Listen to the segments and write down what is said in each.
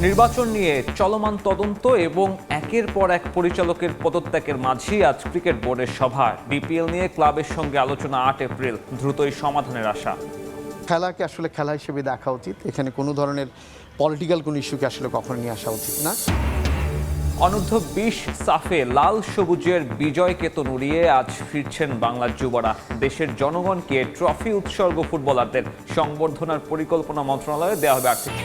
নির্বাচন নিয়ে চলমান তদন্ত এবং একের পর এক পরিচালকের পদত্যাগের মাঝেই আজ ক্রিকেট বোর্ডের সভা। বিপিএল নিয়ে ক্লাবের সঙ্গে আলোচনা 8 এপ্রিল, দ্রুতই সমাধানের আশা। খেলাকে আসলে খেলা হিসেবে দেখা উচিত, এখানে কোনো ধরনের পলিটিক্যাল কোনো ইস্যুকে আসলে কখনো নিয়ে আসা উচিত না। অনূর্ধ্ব 20 সাফে লাল সবুজের বিজয় কেতন উড়িয়ে আজ ফিরছেন বাংলার যুবরা। দেশের জনগণকে ট্রফি উৎসর্গ ফুটবলারদের সংবর্ধনার পরিকল্পনা মন্ত্রণালয়ে দেওয়া হবে আর্থিক।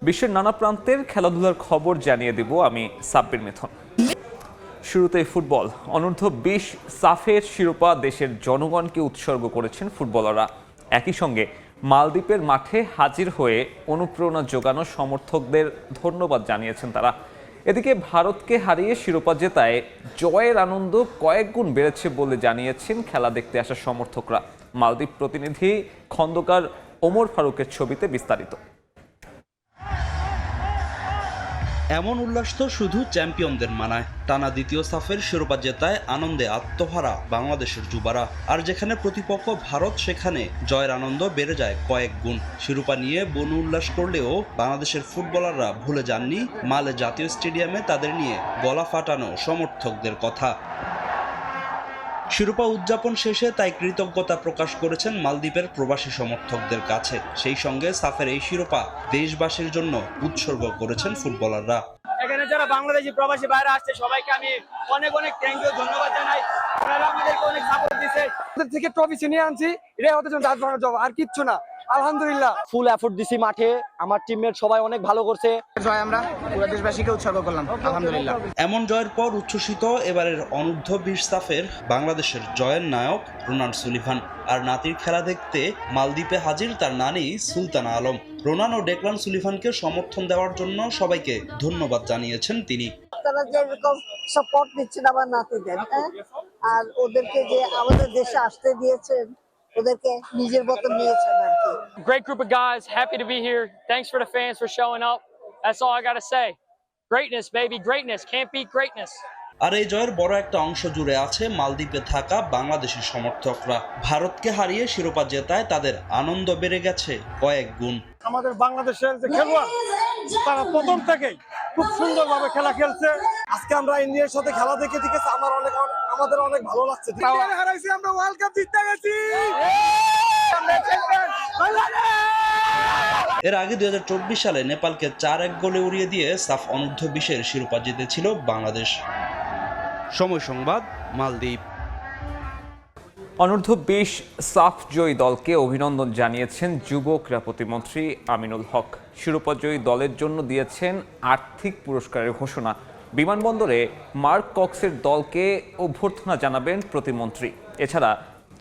বিশ্বের নানা প্রান্তের খেলাধুলার খবর জানিয়ে দেব আমি সাব্বির মিথুন। শুরুতেই ফুটবল। অনূর্ধ্ব 20 সাফের শিরোপা দেশের জনগণকে উৎসর্গ করেছেন ফুটবলাররা। একই সঙ্গে মালদ্বীপের মাঠে হাজির হয়ে অনুপ্রেরণা যোগানো সমর্থকদের ধন্যবাদ জানিয়েছেন তারা। এদিকে ভারতকে হারিয়ে শিরোপা জেতায় জয়ের আনন্দ কয়েক গুণ বেড়েছে বলে জানিয়েছেন খেলা দেখতে আসা সমর্থকরা। মালদ্বীপ প্রতিনিধি খন্দকার ওমর ফারুকের ছবিতে বিস্তারিত। এমন উল্লাস তো শুধু চ্যাম্পিয়নদের মানায়। টানা দ্বিতীয় সাফের শিরোপা জেতায় আনন্দে আত্মহারা বাংলাদেশের যুবারা। আর যেখানে প্রতিপক্ষ ভারত, সেখানে জয়ের আনন্দ বেড়ে যায় কয়েক গুণ। শিরোপা নিয়ে বনু উল্লাস করলেও বাংলাদেশের ফুটবলাররা ভুলে যাননি মালে জাতীয় স্টেডিয়ামে তাদের নিয়ে গলা ফাটানো সমর্থকদের কথা। শিরোপা উদযাপন শেষে তাই কৃতজ্ঞতা প্রকাশ করেছেন মালদ্বীপের প্রবাসী সমর্থকদের কাছে। সেই সঙ্গে সাফের এই শিরোপা দেশবাসীর জন্য উৎসর্গ করেছেন ফুটবলাররা। এখানে যারা বাংলাদেশি প্রবাসী বাইরে আসছে সবাইকে আমি অনেক অনেক থ্যাংক ইউ, ধন্যবাদ জানাই। আপনারা আমাদেরকে অনেক সাপোর্ট দিয়েছে। ওদের থেকে ট্রফি ছিনিয়ে আনছি, এটাই হতে চলছে জব, আর কিচ্ছু না। আলহামদুলিল্লাহ ফুল এফোর্ট দিছি মাঠে, আমার টিমমেট সবাই অনেক ভালো করছে। জয় আমরা পুরো দেশবাসীকে উৎসর্গ করলাম, আলহামদুলিল্লাহ। এমন জয়ের পর উচ্ছ্বসিত এবারের অনূর্ধ্ব 20 সাফের বাংলাদেশের জয়ের নায়ক রোনান সুলিভান। আর নাতির খেলা দেখতে মালদ্বীপে হাজির তার নানি সুলতানা আলম। রোনান ও ডেকলান সুলিভানকে সমর্থন দেওয়ার জন্য সবাইকে ধন্যবাদ জানিয়েছেন তিনি। তারা যে এরকম সাপোর্ট দিচ্ছেন আমার নাতিদের, আর ওদেরকে যে আমাদের দেশে আসতে দিয়েছেন, ওদেরকে নিজের মতো নিয়েছেন আর কি। Great group of guys, happy to be here. Thanks for the fans for showing up. That's all I got to say. Greatness, baby, greatness. Can't beat greatness. আর এই জয়ের বড় একটা অংশ জুড়ে আছে মালদ্বীপে থাকা বাংলাদেশি সমর্থকরা। ভারতকে হারিয়ে শিরোপা জেতায় তাদের আনন্দ বেড়ে গেছে কয়েক গুণ। আমাদের বাংলাদেশের যে খেলোয়াড়, তারা প্রথম থেকেই খুব সুন্দরভাবে খেলা খেলছে। আজকে আমরা ইন্ডিয়ার সাথে খেলা দেখে আমাদের অনেক ভালো লাগছে। হারাইছি, আমরা ওয়ার্ল্ড কাপ জিতে গেছি। এর আগে 2024 সালে নেপালকে 4-1 গোলে উড়িয়ে দিয়ে সাফ অনূর্ধ্ব 20-এর শিরোপা জিতেছিল বাংলাদেশ। সময় সংবাদ, মালদ্বীপ। অনূর্ধ্ব 20 সাফ জয়ী দলকে অভিনন্দন জানিয়েছেন যুব ক্রীড়া প্রতিমন্ত্রী আমিনুল হক। শিরোপা জয়ী দলের জন্য দিয়েছেন আর্থিক পুরস্কারের ঘোষণা। বিমানবন্দরে মার্ক কক্সের দলকে অভ্যর্থনা জানাবেন প্রতিমন্ত্রী। এছাড়া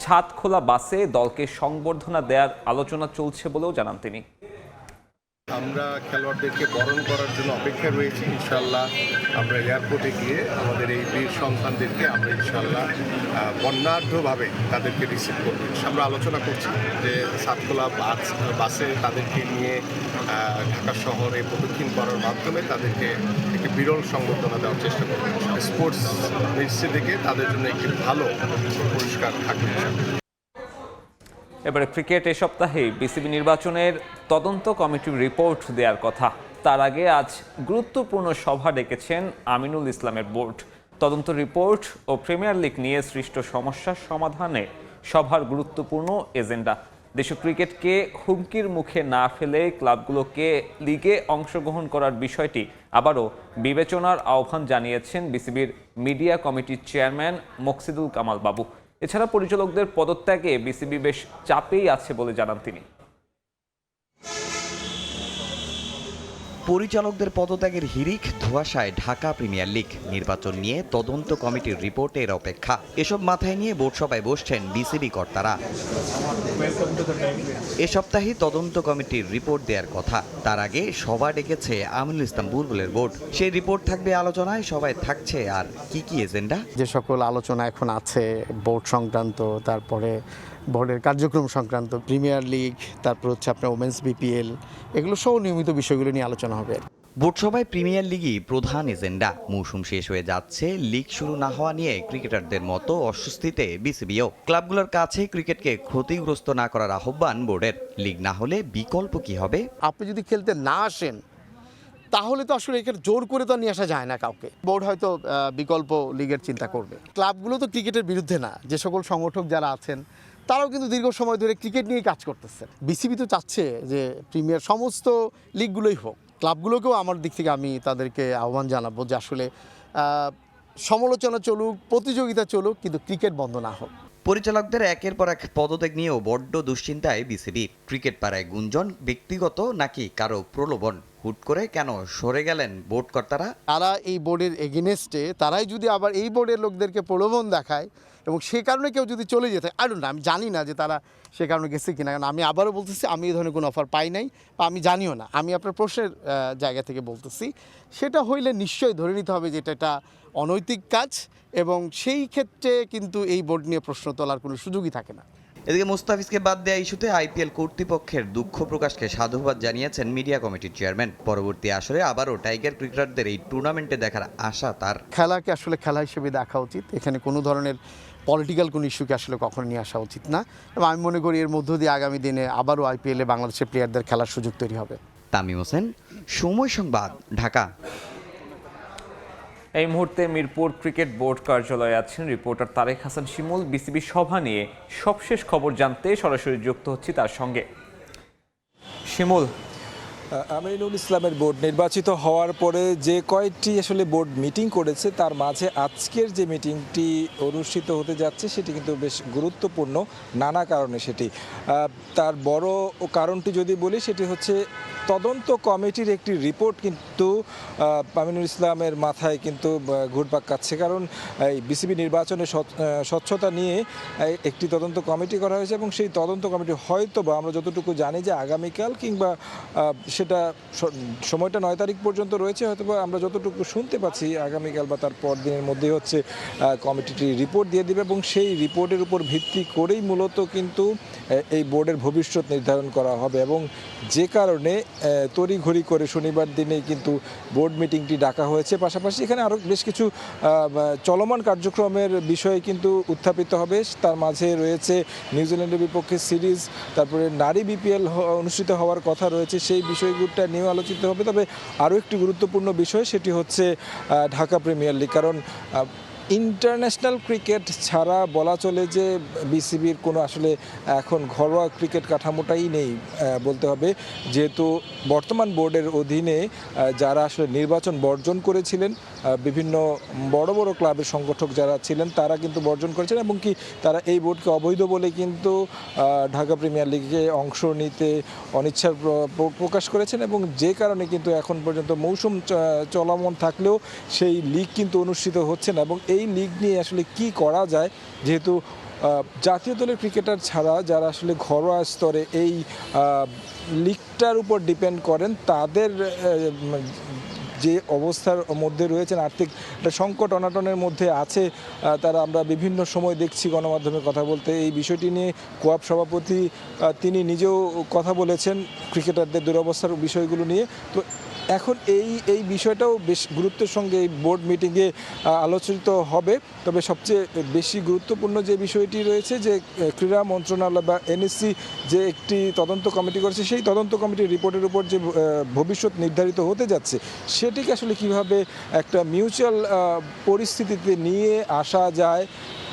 ছাদ খোলা বাসে দলকে সংবর্ধনা দেওয়ার আলোচনা চলছে বলেও জানান তিনি। আমরা খেলোয়াড়দেরকে বরণ করার জন্য অপেক্ষায় রয়েছি। ইনশাল্লাহ আমরা এয়ারপোর্টে গিয়ে আমাদের এই বীর সন্তানদেরকে আমরা ইনশাল্লাহ বর্ণাঢ্যভাবে তাদেরকে রিসিভ করবো। আমরা আলোচনা করছি যে সাতখোলা বাসে তাদেরকে নিয়ে ঢাকা শহরে প্রদক্ষিণ করার মাধ্যমে তাদেরকে একটি বিরল সংবর্ধনা দেওয়ার চেষ্টা করবো। স্পোর্টস মিনিস্ট্রি থেকে তাদের জন্য একটি ভালো পুরস্কার থাকবে। এবারে ক্রিকেট। এ সপ্তাহে বিসিবি নির্বাচনের তদন্ত কমিটির রিপোর্ট দেওয়ার কথা। তার আগে আজ গুরুত্বপূর্ণ সভা ডেকেছেন আমিনুল ইসলামের বোর্ড। তদন্ত রিপোর্ট ও প্রিমিয়ার লিগ নিয়ে সৃষ্ট সমস্যার সমাধানে সভার গুরুত্বপূর্ণ এজেন্ডা। দেশীয় ক্রিকেটকে হুমকির মুখে না ফেলে ক্লাবগুলোকে লিগে অংশগ্রহণ করার বিষয়টি আবারও বিবেচনার আহ্বান জানিয়েছেন বিসিবির মিডিয়া কমিটির চেয়ারম্যান মকসিদুল কামাল বাবু। এছাড়া পরিচালকদের পদত্যাগে বিসিবি বেশ চাপেই আছে বলে জানান তিনি। পরিচালকদের পদত্যাগের হিড়িক ধোঁয়াশায় ঢাকা প্রিমিয়ার লিগ। নির্বাচন নিয়ে তদন্ত কমিটির রিপোর্টের অপেক্ষা। এসব মাথায় নিয়ে বোর্ড সভায় বসছেন বিসিবি কর্তারা। এ সপ্তাহে তদন্ত কমিটির রিপোর্ট দেওয়ার কথা। তার আগে সভা ডেকেছে আমিনুল ইসলাম বুলবুলের বোর্ড। সেই রিপোর্ট থাকবে আলোচনায়। সবাই থাকছে আর কি এজেন্ডা। যে সকল আলোচনা এখন আছে বোর্ড সংক্রান্ত, তারপরে বোর্ডের কার্যক্রম সংক্রান্ত, প্রিমিয়ার লিগ, তারপর হচ্ছে আপনার ওমেন্স বিপিএল, এগুলো সহ নিয়মিত বিষয়গুলো নিয়ে আলোচনা হবে। বোর্ড সভায় প্রিমিয়ার লিগই প্রধান এজেন্ডা। মৌসুম শেষ হয়ে যাচ্ছে, লিগ শুরু না হওয়া নিয়ে ক্রিকেটারদের মতো অস্বস্তিতে বিসিবিও। ক্লাবগুলোর কাছে ক্রিকেটকে ক্ষতিগ্রস্ত না করার আহ্বান বোর্ডের। লিগ না হলে বিকল্প কি হবে? আপনি যদি খেলতে না আসেন তাহলে তো আসলে এখানে জোর করে তো নিয়ে আসা যায় না কাউকে। বোর্ড হয়তো বিকল্প লিগের চিন্তা করবে। ক্লাবগুলো তো ক্রিকেটের বিরুদ্ধে না, যে সকল সংগঠক যারা আছেন তারাও কিন্তু দীর্ঘ সময় ধরে ক্রিকেট নিয়েই কাজ করতেছে। বিসিবি তো চাচ্ছে যে প্রিমিয়ার সমস্ত লিগগুলোই হোক। ক্লাবগুলোকেও আমার দিক থেকে আমি তাদেরকে আহ্বান জানাবো যে আসলে সমালোচনা চলুক, প্রতিযোগিতা চলুক, কিন্তু ক্রিকেট বন্ধ না হোক। পরিচালকদের একের পর এক পদত্যাগ নিয়েও বড্ড দুশ্চিন্তায় বিসিবি। ক্রিকেট পাড়ায় গুঞ্জন, ব্যক্তিগত নাকি কারো প্রলোভন? হুট করে কেন সরে গেলেন বোর্ড কর্তারা? তারা এই বোর্ডের এগেনেস্টে, তারাই যদি আবার এই বোর্ডের লোকদেরকে প্রলোভন দেখায় এবং সে কারণে কেউ যদি চলে যেতে, না আমি জানি না যে তারা সে কারণে গেছে কিনা, কারণ আমি আবারও বলতেছি আমি এই ধরনের কোনো অফার পাই নাই বা আমি জানিও না। আমি আপনার প্রশ্নের জায়গা থেকে বলতেছি, সেটা হইলে নিশ্চয়ই ধরে নিতে হবে যে এটা একটা অনৈতিক কাজ, এবং সেই ক্ষেত্রে কিন্তু এই বোর্ড নিয়ে প্রশ্ন তোলার কোনো সুযোগই থাকে না। এদিকে মুস্তাফিজকে বাদ দেওয়া ইস্যুতে আইপিএল কর্তৃপক্ষের দুঃখ প্রকাশকে সাধুবাদ জানিয়েছেন মিডিয়া কমিটির চেয়ারম্যান। পরবর্তী আসরে আবারও টাইগার ক্রিকেটারদের এই টুর্নামেন্টে দেখার আশা তার। খেলাকে আসলে খেলা হিসেবে দেখা উচিত, এখানে কোনো ধরনের পলিটিক্যাল কোনো ইস্যুকে আসলে কখনো নিয়ে আসা উচিত না, এবং আমি মনে করি এর মধ্য দিয়ে আগামী দিনে আবারও আইপিএলে বাংলাদেশের প্লেয়ারদের খেলার সুযোগ তৈরি হবে। তামিম হোসেন, সময় সংবাদ, ঢাকা। এই মুহূর্তে মিরপুর ক্রিকেট বোর্ড কার্যালয়ে আছেন রিপোর্টার তারেক হাসান শিমুল। বিসিবি সভা নিয়ে সবশেষ খবর জানতে সরাসরি যুক্ত হচ্ছি তার সঙ্গে। শিমুল, আমিনুল ইসলামের বোর্ড নির্বাচিত হওয়ার পরে যে কয়েকটি আসলে বোর্ড মিটিং করেছে, তার মাঝে আজকের যে মিটিংটি অনুষ্ঠিত হতে যাচ্ছে সেটি কিন্তু বেশ গুরুত্বপূর্ণ নানা কারণে। সেটি তার বড় কারণটি যদি বলি, সেটি হচ্ছে তদন্ত কমিটির একটি রিপোর্ট কিন্তু আমিনুল ইসলামের মাথায় কিন্তু ঘুরপাক খাচ্ছে। কারণ এই বিসিবি নির্বাচনে স্বচ্ছতা নিয়ে একটি তদন্ত কমিটি করা হয়েছে, এবং সেই তদন্ত কমিটি হয়তো বা আমরা যতটুকু জানি যে আগামীকাল কিংবা সেটা সময়টা 9 তারিখ পর্যন্ত রয়েছে, হয়তো বা আমরা যতটুকু শুনতে পাচ্ছি আগামীকাল বা তার পর দিনের মধ্যে হচ্ছে কমিটিটি রিপোর্ট দিয়ে দেবে, এবং সেই রিপোর্টের উপর ভিত্তি করেই মূলত কিন্তু এই বোর্ডের ভবিষ্যৎ নির্ধারণ করা হবে। এবং যে কারণে তড়িঘড়ি করে শনিবার দিনেই কিন্তু বোর্ড মিটিংটি ডাকা হয়েছে। পাশাপাশি এখানে আরও বেশ কিছু চলমান কার্যক্রমের বিষয় কিন্তু উত্থাপিত হবে। তার মাঝে রয়েছে নিউজিল্যান্ডের বিপক্ষে সিরিজ, তারপরে নারী বিপিএল অনুষ্ঠিত হওয়ার কথা রয়েছে, সেই বিষয়গুলোটা নিয়েও আলোচিত হবে। তবে আরও একটি গুরুত্বপূর্ণ বিষয়, সেটি হচ্ছে ঢাকা প্রিমিয়ার লিগ। কারণ ইন্টারন্যাশনাল ক্রিকেট ছাড়া বলা চলে যে বিসিবির কোনো আসলে এখন ঘরোয়া ক্রিকেট কাঠামোটাই নেই বলতে হবে, যেহেতু বর্তমান বোর্ডের অধীনে যারা আসলে নির্বাচন বর্জন করেছিলেন, বিভিন্ন বড় বড় ক্লাবের সংগঠক যারা ছিলেন তারা কিন্তু বর্জন করেছেন, এবং কি তারা এই বোর্ডকে অবৈধ বলে কিন্তু ঢাকা প্রিমিয়ার লিগে অংশ নিতে অনিচ্ছার প্রকাশ করেছেন, এবং যে কারণে কিন্তু এখন পর্যন্ত মৌসুম চলমান থাকলেও সেই লিগ কিন্তু অনুষ্ঠিত হচ্ছে না। এবং এই লিগ নিয়ে আসলে কি করা যায়, যেহেতু জাতীয় দলের ক্রিকেটার ছাড়া যারা আসলে ঘরোয়া স্তরে এই লিগটার উপর ডিপেন্ড করেন, তাদের যে অবস্থার মধ্যে রয়েছেন, আর্থিক একটা সংকট অনাটনের মধ্যে আছে তারা, আমরা বিভিন্ন সময় দেখছি গণমাধ্যমে কথা বলতে। এই বিষয়টি নিয়ে কোয়াব সভাপতি তিনি নিজেও কথা বলেছেন ক্রিকেটারদের দুরবস্থার বিষয়গুলো নিয়ে। তো এখন এই বিষয়টাও বেশ গুরুত্বের সঙ্গে এই বোর্ড মিটিংয়ে আলোচিত হবে। তবে সবচেয়ে বেশি গুরুত্বপূর্ণ যে বিষয়টি রয়েছে, যে ক্রীড়া মন্ত্রণালয় বা এনএসসি যে একটি তদন্ত কমিটি করেছে, সেই তদন্ত কমিটির রিপোর্টের উপর যে ভবিষ্যৎ নির্ধারিত হতে যাচ্ছে, সেটিকে আসলে কিভাবে একটা মিউচুয়াল পরিস্থিতিতে নিয়ে আসা যায়,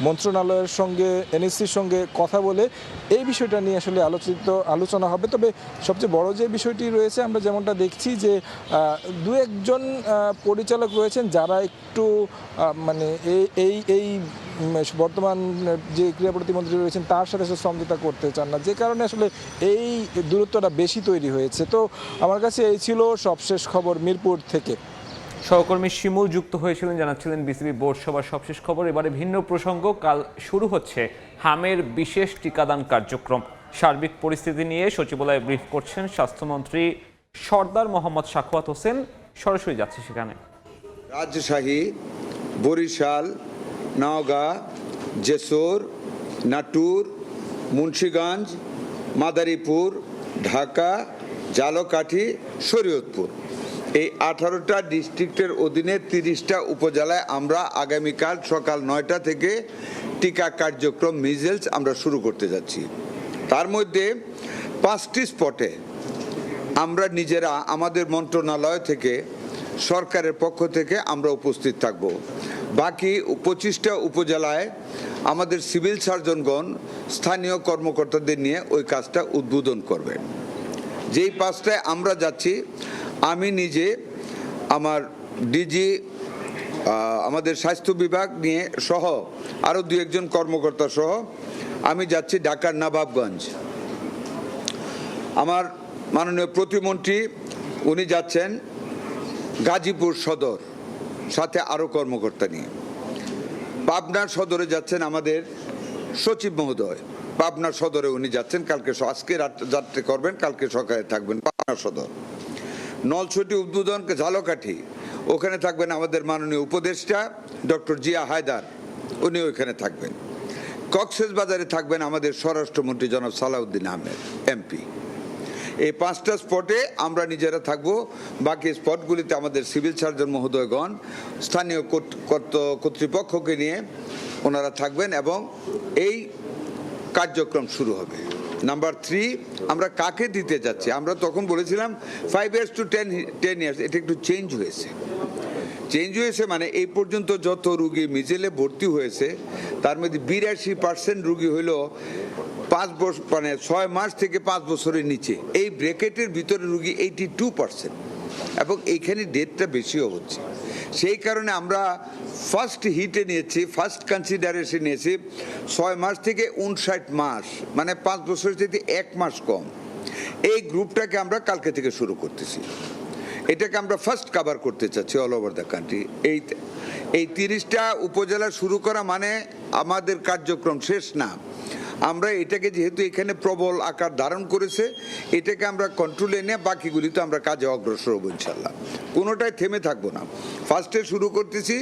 মন্ত্রণালয়ের সঙ্গে এনএসসির সঙ্গে কথা বলে এই বিষয়টা নিয়ে আসলে আলোচনা হবে। তবে সবচেয়ে বড় যে বিষয়টি রয়েছে, আমরা যেমনটা দেখছি যে দু একজন পরিচালক রয়েছেন যারা একটু মানে এই বর্তমান যে ক্রীড়া প্রতিমন্ত্রী রয়েছেন তার সাথে সমঝোতা করতে চান না, যে কারণে আসলে এই দূরত্বটা বেশি তৈরি হয়েছে। তো আমার কাছে এই ছিল সবশেষ খবর মিরপুর থেকে। সহকর্মী শিমুল যুক্ত হয়েছিলেন, জানাচ্ছিলেন বিসিবি বোর্ড সভার সবশেষ খবর। এবারে ভিন্ন প্রসঙ্গ, কাল শুরু হচ্ছে হামের বিশেষ টিকাদান কার্যক্রম। সার্বিক পরিস্থিতি নিয়ে সচিবালয়ে ব্রিফ করছেন স্বাস্থ্যমন্ত্রী সর্দার মোহাম্মদ সাখাওয়াত হোসেন। সরাসরি যাচ্ছে সেখানে। রাজশাহী, বরিশাল, নওগাঁ, জেসুর, নাটোর, মুন্সিগঞ্জ, মাদারীপুর, ঢাকা, ঝালকাঠি, শরীয়তপুর এই 18টা ডিস্ট্রিক্টের অধীনে 30টা উপজেলায় আমরা আগামীকাল সকাল 9টা থেকে টিকা কার্যক্রম মিজেলস আমরা শুরু করতে যাচ্ছি। তার মধ্যে 5টি স্পটে আমরা নিজেরা আমাদের মন্ত্রণালয় থেকে সরকারের পক্ষ থেকে আমরা উপস্থিত থাকব। বাকি 25টা উপজেলায় আমাদের সিভিল সার্জনগণ স্থানীয় কর্মকর্তাদের নিয়ে ওই কাজটা উদ্বোধন করবেন। যেই 5টায় আমরা যাচ্ছি, আমি নিজে আমার ডিজি আমাদের স্বাস্থ্য বিভাগ নিয়ে সহ আরও 2-1 কর্মকর্তা সহ আমি যাচ্ছি ঢাকার নবাবগঞ্জ। আমার মাননীয় প্রতিমন্ত্রী উনি যাচ্ছেন গাজীপুর সদর, সাথে আরও কর্মকর্তা নিয়ে। পাবনা সদরে যাচ্ছেন আমাদের সচিব মহোদয়, পাবনা সদরে উনি যাচ্ছেন কালকে, আজকে যাত্রা করবেন, কালকে সকালে থাকবেন পাবনা সদর। নলছটি উদ্বোধন ঝালকাঠি, ওখানে থাকবেন আমাদের মাননীয় উপদেষ্টা ডক্টর জিয়া হায়দার, উনি ওইখানে থাকবেন। কক্সবাজারে থাকবেন আমাদের স্বরাষ্ট্রমন্ত্রী জনাব সালাউদ্দিন আহমেদ এমপি। এই 5টা স্পটে আমরা নিজেরা থাকব। বাকি স্পটগুলিতে আমাদের সিভিল সার্জন মহোদয়গণ স্থানীয় কর্তৃপক্ষকে নিয়ে ওনারা থাকবেন এবং এই কার্যক্রম শুরু হবে। নাম্বার 3, আমরা কাকে দিতে যাচ্ছি? আমরা তখন বলেছিলাম 5 years to 10 years, এটা একটু চেঞ্জ হয়েছে। মানে এই পর্যন্ত যত রুগী মিজেলে ভর্তি হয়েছে তার মধ্যে 82% রুগী হইল 5 বছর, মানে 6 মাস থেকে 5 বছরের নিচে। এই ব্র্যাকেটের ভিতরে রুগী 82%, এবং এইখানে ডেটটা বেশিও হচ্ছে। সেই কারণে আমরা ফার্স্ট হিটে নিয়েছি, ফার্স্ট কনসিডারেশন নিয়েছি 6 মাস থেকে 59 মাস, মানে 5 বছরের থেকে 1 মাস কম। এই গ্রুপটাকে আমরা কালকে থেকে শুরু করতেছি। এটাকে আমরা ফার্স্ট কভার করতে চাচ্ছি অল ওভার দ্য কান্ট্রি। এই 30টা উপজেলা শুরু করা মানে আমাদের কার্যক্রম শেষ না। আমরা এটাকে যেহেতু এখানে প্রবল আকার ধারণ করেছে, এটাকে আমরা কন্ট্রোলে নিয়ে বাকিগুলিতে আমরা কাজে অগ্রসর হব ইনশাল্লাহ। কোনোটাই থেমে থাকবো না। ফার্স্টে শুরু করতেছি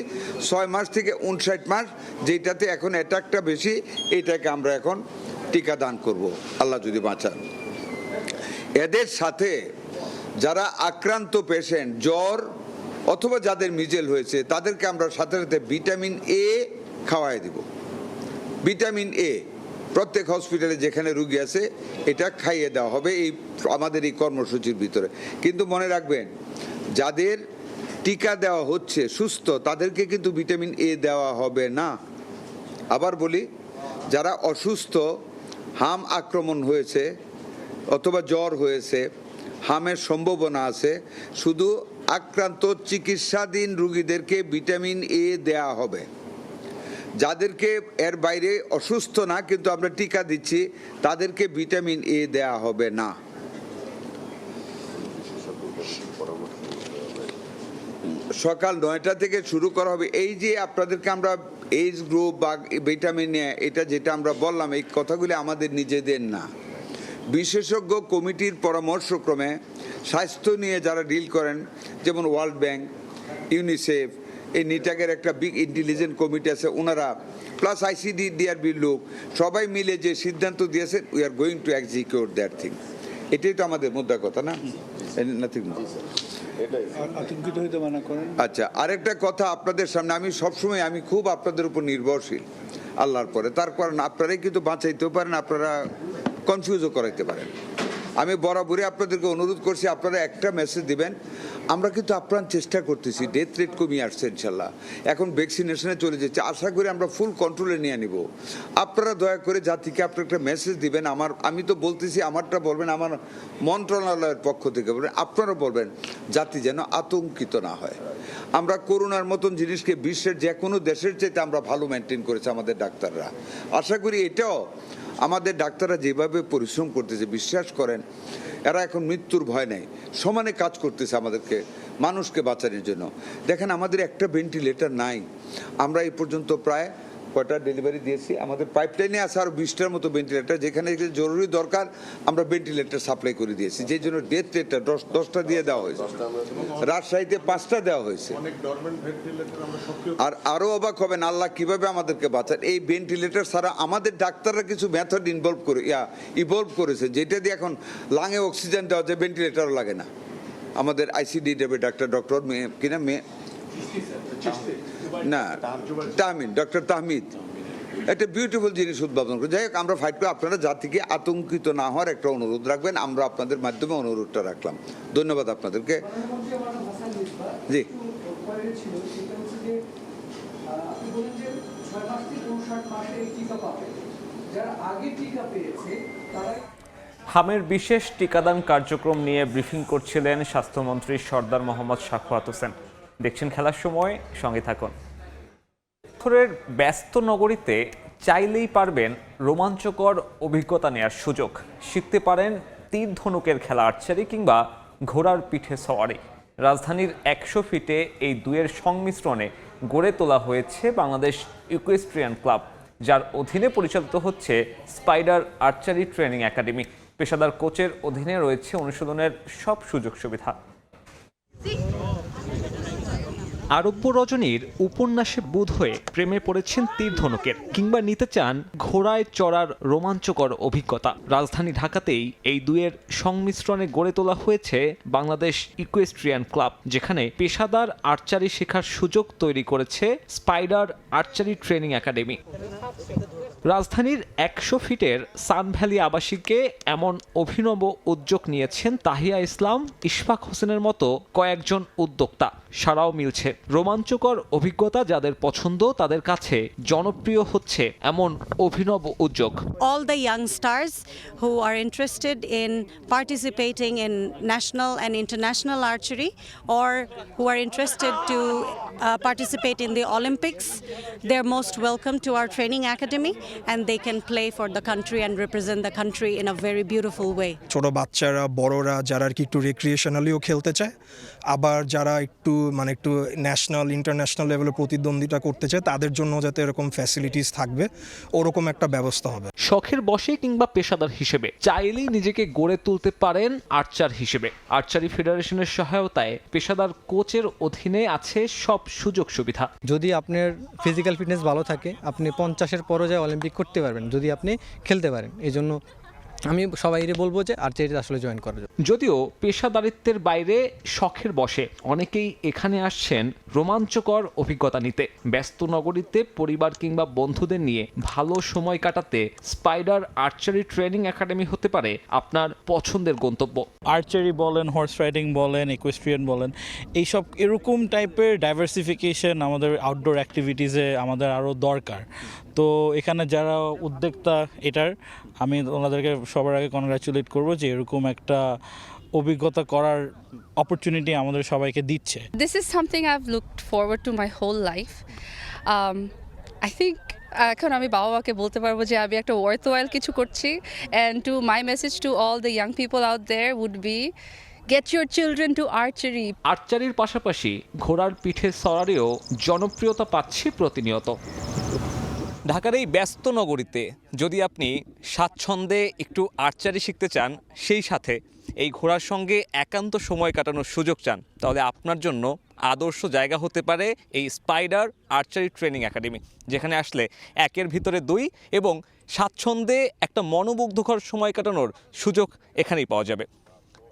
6 মাস থেকে 59 মাস, যেটাতে এখন অ্যাটাকটা বেশি, এটাকে আমরা এখন টিকা দান করব আল্লাহ যদি বাঁচান। এদের সাথে যারা আক্রান্ত পেশেন্ট, জ্বর অথবা যাদের মিজেল হয়েছে, তাদেরকে আমরা সাথে সাথে ভিটামিন এ খাওয়াই দিব। ভিটামিন এ প্রত্যেক হসপিটালে যেখানে রুগী আছে এটা খাইয়ে দেওয়া হবে এই আমাদের এই কর্মসূচির ভিতরে। কিন্তু মনে রাখবেন, যাদের টিকা দেওয়া হচ্ছে সুস্থ, তাদেরকে কিন্তু ভিটামিন এ দেওয়া হবে না। আবার বলি, যারা অসুস্থ, হাম আক্রমণ হয়েছে অথবা জ্বর হয়েছে, হামের সম্ভাবনা আছে, শুধু আক্রান্ত চিকিৎসাধীন রুগীদেরকে ভিটামিন এ দেওয়া হবে। যাদেরকে এর বাইরে অসুস্থ না কিন্তু আমরা টিকা দিচ্ছি, তাদেরকে ভিটামিন এ দেওয়া হবে না। সকাল 9টা থেকে শুরু করা হবে। এই যে আপনাদেরকে আমরা এইজ গ্রুপ বা ভিটামিন এ, এটা যেটা আমরা বললাম, এই কথাগুলি আমাদের নিজেদের না, বিশেষজ্ঞ কমিটির পরামর্শক্রমে স্বাস্থ্য নিয়ে যারা ডিল করেন, যেমন ওয়ার্ল্ড ব্যাংক, ইউনিসেফ, এই নিটাকের একটা বিগ ইন্টেলিজেন্ট কমিটি আছে, ওনারা প্লাস আইসিডি ডিআরবির লোক সবাই মিলে যে সিদ্ধান্ত দিয়েছেন, we are going to execute that thing. এটাই তো আমাদের মুদ্রা কথা না, নাথিং। আচ্ছা, আরেকটা কথা আপনাদের সামনে, আমি সবসময় আমি খুব আপনাদের উপর নির্ভরশীল আল্লাহর পরে। তার কারণ আপনারাই কিন্তু বাঁচাইতেও পারেন, আপনারা কনফিউজও করাইতে পারেন। আমি বরাবরই আপনাদেরকে অনুরোধ করছি, আপনারা একটা মেসেজ দিবেন। আমরা কিন্তু আপ্রাণ চেষ্টা করতেছি, ডেথ রেট কমিয়ে আসছে ইনশাল্লাহ, এখন ভ্যাকসিনেশনে চলে যাচ্ছে, আশা করি আমরা ফুল কন্ট্রোলে নিয়ে নিব। আপনারা দয়া করে জাতিকে আপনারা একটা মেসেজ দিবেন। আমি তো বলতেছি, আমারটা বলবেন, আমার মন্ত্রণালয়ের পক্ষ থেকে বলবেন, আপনারা বলবেন, জাতি যেন আতঙ্কিত না হয়। আমরা করোনার মতন জিনিসকে বিশ্বের যে কোনো দেশের চাইতে আমরা ভালো মেনটেন করেছি আমাদের ডাক্তাররা। আশা করি এটাও আমাদের ডাক্তাররা যেভাবে পরিশ্রম করতেছে, বিশ্বাস করেন এরা এখন মৃত্যুর ভয় নেই, সমানে কাজ করতেছে আমাদেরকে মানুষকে বাঁচানোর জন্য। দেখেন, আমাদের একটা ভেন্টিলেটর নাই। আমরা এই পর্যন্ত প্রায় কয়টা ডেলিভারি দিয়েছি, আমাদের পাইপলাইনে আছে আরও 20টার মতো ভেন্টিলেটর, যেখানে জরুরি দরকার আমরা ভেন্টিলেটর সাপ্লাই করে দিয়েছি, যেই জন্য ডেথ রেটটা 10টা দিয়ে দেওয়া হয়েছে, রাজশাহীতে 5টা দেওয়া হয়েছে। আর আরও অবাক হবেন আল্লাহ কিভাবে আমাদেরকে বাঁচান। এই ভেন্টিলেটর ছাড়া আমাদের ডাক্তাররা কিছু মেথড ইভলভ করেছে, যেটা দিয়ে এখন লাঙে অক্সিজেন দেওয়া যায়, ভেন্টিলেটরও লাগে না। আমাদের আইসিডি দেবে ডক্টর কিনা না তাহমিদ, ডক্টর তাহমিদ একটা বিউটিফুল জিনিস উদ্ভাবন করে। যাই হোক, আমরা ফাইট করে আপনারা জাতিকে আতঙ্কিত না হওয়ার একটা অনুরোধ রাখবেন, আমরা আপনাদের মাধ্যমে অনুরোধটা রাখলাম। ধন্যবাদ আপনাদেরকে। জি, হামের বিশেষ টিকাদান কার্যক্রম নিয়ে ব্রিফিং করছিলেন স্বাস্থ্যমন্ত্রী সর্দার মোহাম্মদ সাখাওয়াত হোসেন। দেখছেন খেলার সময়, সঙ্গে থাকুন। শহরের ব্যস্ত নগরীতে চাইলেই পারবেন রোমাঞ্চকর অভিজ্ঞতা নেওয়ার সুযোগ। শিখতে পারেন তীর ধনুকের খেলা, আর্চারি কিংবা ঘোড়ার পিঠে সওয়ারি। রাজধানীর 100 ফিটে এই দুয়ের সংমিশ্রণে গড়ে তোলা হয়েছে বাংলাদেশ ইকুয়েস্ট্রিয়ান ক্লাব, যার অধীনে পরিচালিত হচ্ছে স্পাইডার আর্চারি ট্রেনিং একাডেমি। পেশাদার কোচের অধীনে রয়েছে অনুশীলনের সব সুযোগ সুবিধা। আরব্য রজনীর উপন্যাসে বুঁদ হয়ে প্রেমে পড়েছেন তীর ধনুকের, কিংবা নিতে চান ঘোড়ায় চড়ার রোমাঞ্চকর অভিজ্ঞতা। রাজধানী ঢাকাতেই এই দুয়ের সংমিশ্রণে গড়ে তোলা হয়েছে বাংলাদেশ ইকুয়েস্ট্রিয়ান ক্লাব, যেখানে পেশাদার আর্চারি শেখার সুযোগ তৈরি করেছে স্পাইডার আর্চারি ট্রেনিং একাডেমি। রাজধানীর 100 ফিটের সানভ্যালি আবাসিকে এমন অভিনব উদ্যোগ নিয়েছেন তাহিয়া ইসলাম, ইশফাক হোসেনের মতো কয়েকজন উদ্যোক্তা। সারাও মিলছে। রোমাঞ্চকর অভিজ্ঞতা যাদের পছন্দ, তাদের কাছে জনপ্রিয় হচ্ছে এমন অভিনব উদ্যোগ। All the young stars who are interested in participating in national and international archery, or who are interested to participate in the Olympics, they're most welcome to our training academy, and they can play for the country and represent the country in a very beautiful way. ছোট বাচ্চারা, বড়রা যারা আর কি একটু রিক্রিয়েশনালিও খেলতে চায়, আবার যারা একটু ন্যাশনাল ইন্টারন্যাশনাল লেভেলে প্রতিদ্বন্দ্বিতা করতে চায়, তাদের জন্য যাতে এরকম ফ্যাসিলিটিস থাকবে, ওরকম একটা ব্যবস্থা হবে। শখের বশে কিংবা পেশাদার হিসেবে চাইলেই নিজেকে গড়ে তুলতে পারেন আর্চার হিসেবে। আর্চারি ফেডারেশনের সহায়তায় পেশাদার কোচের অধীনে আছে সব সুযোগ সুবিধা। যদি আপনার ফিজিক্যাল ফিটনেস ভালো থাকে, আপনি 50-এর পর্যায়ে অলিম্পিক করতে পারবেন যদি আপনি খেলতে পারেন। এই জন্য আমি সবাইকে বলবো যে আর্চারিতে আসলে জয়েন করার জন্য। যদিও পেশাদারিত্বের বাইরে শখের বশে অনেকেই এখানে আসছেন রোমাঞ্চকর অভিজ্ঞতা নিতে। ব্যস্ত নগরীতে পরিবার কিংবা বন্ধুদের নিয়ে ভালো সময় কাটাতে স্পাইডার আর্চারি ট্রেনিং একাডেমি হতে পারে আপনার পছন্দের গন্তব্য। আর্চারি বলেন, হর্স রাইডিং বলেন, ইকুয়েস্ট্রিয়ান বলেন, এইসব এরকম টাইপের ডাইভার্সিফিকেশন আমাদের আউটডোর অ্যাক্টিভিটিসে আমাদের আরও দরকার। তো এখানে যারা উদ্যোক্তা এটার, আমি ওনাদেরকে সবার আগে কনগ্রাচুলেট করবো যে এরকম একটা অভিজ্ঞতা করার অপরচুনিটি আমাদের সবাইকে দিচ্ছে। This is something I've looked forward to my whole life. I think এখন আমি বাবা মাকে বলতে পারবো যে আমি একটা ওয়ার্থওয়াইল কিছু করছি। And to my message to all the young people out there would be get your children to archery. আর্চারির পাশাপাশি ঘোড়ার পিঠে সওয়ারিও জনপ্রিয়তা পাচ্ছে প্রতিনিয়ত। ঢাকার এই ব্যস্ত নগরীতে যদি আপনি স্বাচ্ছন্দ্যে একটু আর্চারি শিখতে চান, সেই সাথে এই ঘোড়ার সঙ্গে একান্ত সময় কাটানোর সুযোগ চান, তাহলে আপনার জন্য আদর্শ জায়গা হতে পারে এই স্পাইডার আর্চারি ট্রেনিং একাডেমি, যেখানে আসলে 1-এর ভিতরে 2 এবং স্বাচ্ছন্দ্যে একটা মনোমুগ্ধকর সময় কাটানোর সুযোগ এখানেই পাওয়া যাবে।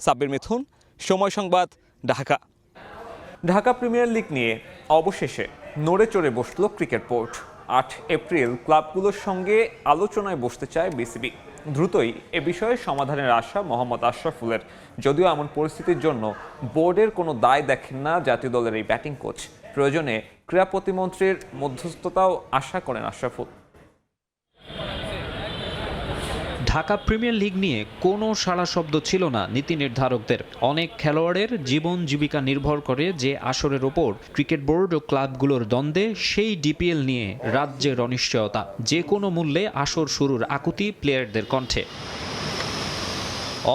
সাব্বির মিথুন, সময় সংবাদ, ঢাকা। ঢাকা প্রিমিয়ার লিগ নিয়ে অবশেষে নড়ে চড়ে বসল ক্রিকেট বোর্ড। 8 এপ্রিল ক্লাবগুলোর সঙ্গে আলোচনায় বসতে চায় বিসিবি। দ্রুতই এ বিষয়ে সমাধানের আশা মোহাম্মদ আশরাফুলের। যদিও এমন পরিস্থিতির জন্য বোর্ডের কোনো দায় দেখেন না জাতীয় দলের এই ব্যাটিং কোচ। প্রয়োজনে ক্রীড়া প্রতিমন্ত্রীর মধ্যস্থতাও আশা করেন আশরাফুল। ঢাকা প্রিমিয়ার লিগ নিয়ে কোনো সাড়া শব্দ ছিল না নীতি নির্ধারকদের। অনেক খেলোয়াড়ের জীবন জীবিকা নির্ভর করে যে আসরের ওপর। ক্রিকেট বোর্ড ও ক্লাবগুলোর দ্বন্দ্বে সেই ডিপিএল নিয়ে রাজ্যের অনিশ্চয়তা। যে কোনো মূল্যে আসর শুরুর আকুতি প্লেয়ারদের কণ্ঠে।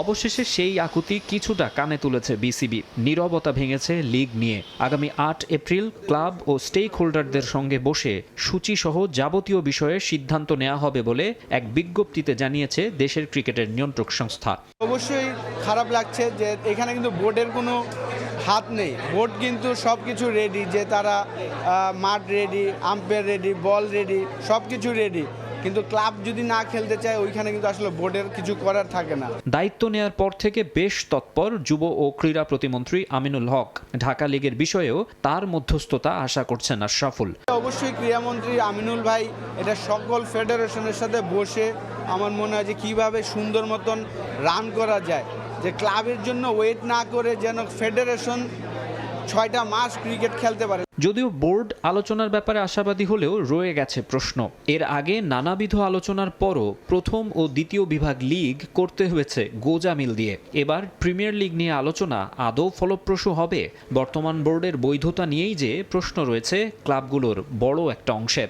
অবশেষে সেই আকুতি কিছুটা কানে তুলেছে বিসিবি। নীরবতা ভেঙেছে লিগ নিয়ে। আগামী 8 এপ্রিল ক্লাব ও স্টেক হোল্ডারদের সঙ্গে বসে সূচিসহ যাবতীয় বিষয়ে সিদ্ধান্ত নেওয়া হবে বলে এক বিজ্ঞপ্তিতে জানিয়েছে দেশের ক্রিকেটের নিয়ন্ত্রক সংস্থা। অবশ্যই খারাপ লাগছে যে এখানে কিন্তু বোর্ডের কোনো হাত নেই। বোর্ড কিন্তু সব কিছু রেডি, যে তারা মাঠ রেডি, আম্পায়ার রেডি, বল রেডি, সব কিছু রেডি, কিন্তু ক্লাব যদি না খেলতে চায় ওইখানে কিন্তু আসলে বোর্ডের কিছু করার থাকে না। দায়িত্ব নেয়ার পর থেকে বেশ তৎপর যুব ও ক্রীড়া প্রতিমন্ত্রী আমিনুল হক। ঢাকা লিগের বিষয়েও তার মধ্যস্থতা আশা করছেন আশরাফুল। অবশ্যই ক্রীড়ামন্ত্রী আমিনুল ভাই এটা সকল ফেডারেশনের সাথে বসে আমার মনে হয় যে কীভাবে সুন্দর মতন রান করা যায়, যে ক্লাবের জন্য ওয়েট না করে যেন ফেডারেশন 6টা মাস ক্রিকেট খেলতে পারে। যদিও বোর্ড আলোচনার ব্যাপারে আশাবাদী হলেও রয়ে গেছে প্রশ্ন। এর আগে নানাবিধ আলোচনার পরও প্রথম ও দ্বিতীয় বিভাগ লিগ করতে হয়েছে গোজামিল দিয়ে। এবার প্রিমিয়ার লিগ নিয়ে আলোচনা আদৌ ফলপ্রসূ হবে? বর্তমান বোর্ডের বৈধতা নিয়েই যে প্রশ্ন রয়েছে ক্লাবগুলোর বড় একটা অংশের।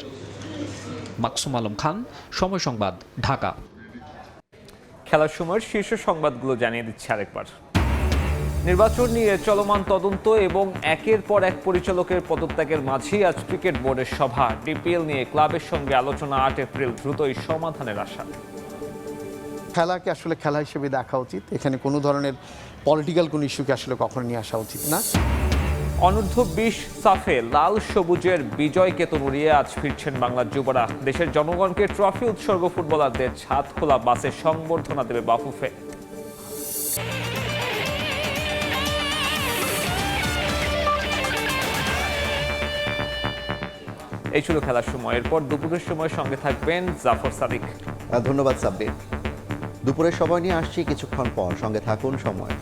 মাকসুম আলম খান, সময় সংবাদ, ঢাকা। খেলার সময় শীর্ষ সংবাদগুলো জানিয়ে দিচ্ছে আরেকবার। নির্বাচন নিয়ে চলমান তদন্ত এবং একের পর এক পরিচালকের পদত্যাগের মাঝেই আজ ক্রিকেট বোর্ডের সভা। ডিপিএল নিয়ে ক্লাবের সঙ্গে আলোচনা 8 এপ্রিল, দ্রুতই সমাধানের আশা। খেলাকে আসলে খেলা হিসেবে দেখা উচিত, এখানে কোনো ধরনের পলিটিক্যাল কোনো ইস্যুকে আসলে কখনো নিয়ে আসা উচিত না। অনূর্ধ্ব 20 সাফে লাল সবুজের বিজয় কেতন উড়িয়ে আজ ফিরছেন বাংলার যুবরা। দেশের জনগণকে ট্রফি উৎসর্গ ফুটবলারদের ছাদ খোলা বাসে সংবর্ধনা দেবে বাফুফে। এই ছিল খেলার সময়। এরপর দুপুরের সময় সঙ্গে থাকবেন জাফর সাদিক। ধন্যবাদ সাব্বির। দুপুরের সময় নিয়ে আসছি কিছুক্ষণ পর, সঙ্গে থাকুন সময়।